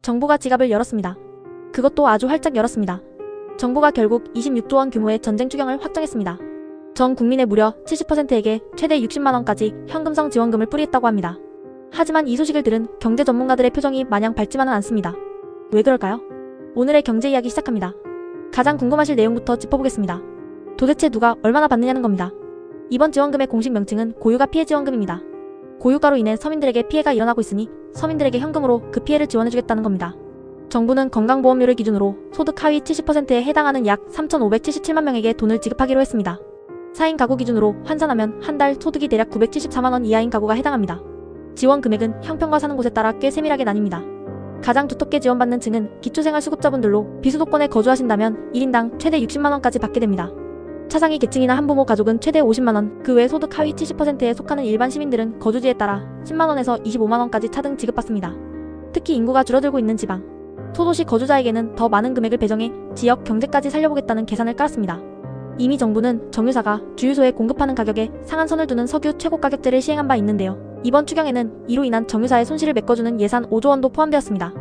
정부가 지갑을 열었습니다. 그것도 아주 활짝 열었습니다. 정부가 결국 26조 원 규모의 전쟁 추경을 확정했습니다. 전 국민의 무려 70%에게 최대 60만원까지 현금성 지원금을 뿌리했다고 합니다. 하지만 이 소식을 들은 경제 전문가들의 표정이 마냥 밝지만은 않습니다. 왜 그럴까요? 오늘의 경제 이야기 시작합니다. 가장 궁금하실 내용부터 짚어보겠습니다. 도대체 누가 얼마나 받느냐는 겁니다. 이번 지원금의 공식 명칭은 고유가 피해 지원금입니다. 고유가로 인해 서민들에게 피해가 일어나고 있으니 서민들에게 현금으로 그 피해를 지원해주겠다는 겁니다. 정부는 건강보험료를 기준으로 소득 하위 70%에 해당하는 약 3,577만 명에게 돈을 지급하기로 했습니다. 4인 가구 기준으로 환산하면 한 달 소득이 대략 974만원 이하인 가구가 해당합니다. 지원 금액은 형평과 사는 곳에 따라 꽤 세밀하게 나뉩니다. 가장 두텁게 지원받는 층은 기초생활수급자분들로 비수도권에 거주하신다면 1인당 최대 60만원까지 받게 됩니다. 차상위 계층이나 한부모 가족은 최대 50만원, 그 외 소득 하위 70%에 속하는 일반 시민들은 거주지에 따라 10만원에서 25만원까지 차등 지급받습니다. 특히 인구가 줄어들고 있는 지방, 소도시 거주자에게는 더 많은 금액을 배정해 지역 경제까지 살려보겠다는 계산을 깔았습니다. 이미 정부는 정유사가 주유소에 공급하는 가격에 상한선을 두는 석유 최고가격제를 시행한 바 있는데요. 이번 추경에는 이로 인한 정유사의 손실을 메꿔주는 예산 5조 원도 포함되었습니다.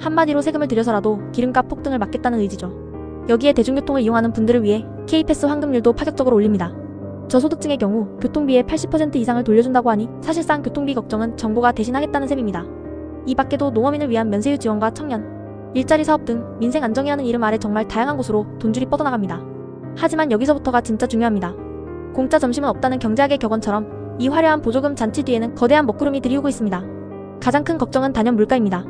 한마디로 세금을 들여서라도 기름값 폭등을 막겠다는 의지죠. 여기에 대중교통을 이용하는 분들을 위해 K패스 환급률도 파격적으로 올립니다. 저소득층의 경우 교통비의 80% 이상을 돌려준다고 하니 사실상 교통비 걱정은 정부가 대신하겠다는 셈입니다. 이 밖에도 농어민을 위한 면세유 지원과 청년, 일자리 사업 등 민생 안정이라는 이름 아래 정말 다양한 곳으로 돈줄이 뻗어나갑니다. 하지만 여기서부터가 진짜 중요합니다. 공짜 점심은 없다는 경제학의 격언처럼 이 화려한 보조금 잔치 뒤에는 거대한 먹구름이 들이우고 있습니다. 가장 큰 걱정은 단연 물가입니다.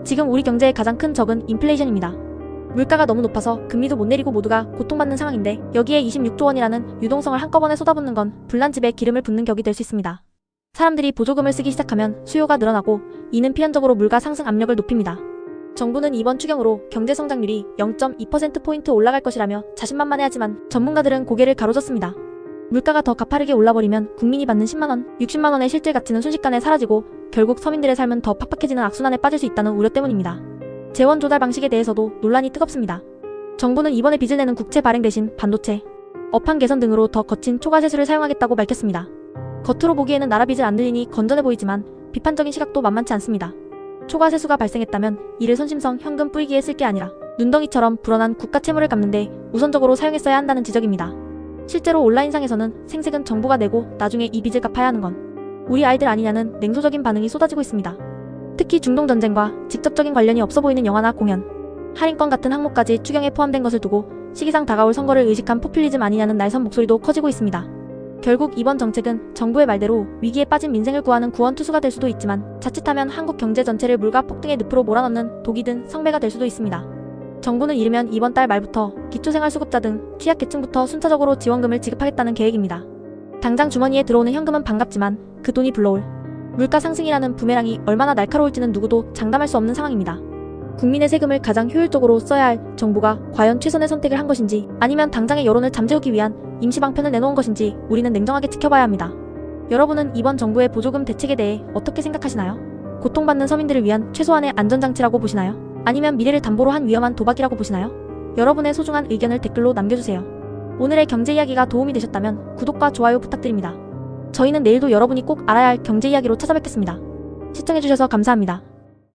지금 우리 경제의 가장 큰 적은 인플레이션입니다. 물가가 너무 높아서 금리도 못 내리고 모두가 고통받는 상황인데 여기에 26조 원이라는 유동성을 한꺼번에 쏟아붓는 건 불난 집에 기름을 붓는 격이 될 수 있습니다. 사람들이 보조금을 쓰기 시작하면 수요가 늘어나고 이는 필연적으로 물가 상승 압력을 높입니다. 정부는 이번 추경으로 경제성장률이 0.2%포인트 올라갈 것이라며 자신만만해하지만 전문가들은 고개를 가로젓습니다. 물가가 더 가파르게 올라버리면 국민이 받는 10만원, 60만원의 실질 가치는 순식간에 사라지고 결국 서민들의 삶은 더 팍팍해지는 악순환에 빠질 수 있다는 우려 때문입니다. 재원 조달 방식에 대해서도 논란이 뜨겁습니다. 정부는 이번에 빚을 내는 국채 발행 대신 반도체, 업황 개선 등으로 더 거친 초과 세수를 사용하겠다고 밝혔습니다. 겉으로 보기에는 나라 빚을 안 늘리니 건전해 보이지만 비판적인 시각도 만만치 않습니다. 초과 세수가 발생했다면 이를 선심성 현금 뿌리기에 쓸 게 아니라 눈덩이처럼 불어난 국가 채무를 갚는데 우선적으로 사용했어야 한다는 지적입니다. 실제로 온라인상에서는 생색은 정부가 내고 나중에 이 빚을 갚아야 하는 건 우리 아이들 아니냐는 냉소적인 반응이 쏟아지고 있습니다. 특히 중동전쟁과 직접적인 관련이 없어 보이는 영화나 공연, 할인권 같은 항목까지 추경에 포함된 것을 두고 시기상 다가올 선거를 의식한 포퓰리즘 아니냐는 날선 목소리도 커지고 있습니다. 결국 이번 정책은 정부의 말대로 위기에 빠진 민생을 구하는 구원투수가 될 수도 있지만 자칫하면 한국 경제 전체를 물가 폭등의 늪으로 몰아넣는 독이 든 성배가 될 수도 있습니다. 정부는 이르면 이번 달 말부터 기초생활수급자 등 취약계층부터 순차적으로 지원금을 지급하겠다는 계획입니다. 당장 주머니에 들어오는 현금은 반갑지만 그 돈이 불러올 물가 상승이라는 부메랑이 얼마나 날카로울지는 누구도 장담할 수 없는 상황입니다. 국민의 세금을 가장 효율적으로 써야 할 정부가 과연 최선의 선택을 한 것인지 아니면 당장의 여론을 잠재우기 위한 임시방편을 내놓은 것인지 우리는 냉정하게 지켜봐야 합니다. 여러분은 이번 정부의 보조금 대책에 대해 어떻게 생각하시나요? 고통받는 서민들을 위한 최소한의 안전장치라고 보시나요? 아니면 미래를 담보로 한 위험한 도박이라고 보시나요? 여러분의 소중한 의견을 댓글로 남겨주세요. 오늘의 경제 이야기가 도움이 되셨다면 구독과 좋아요 부탁드립니다. 저희는 내일도 여러분이 꼭 알아야 할 경제 이야기로 찾아뵙겠습니다. 시청해주셔서 감사합니다.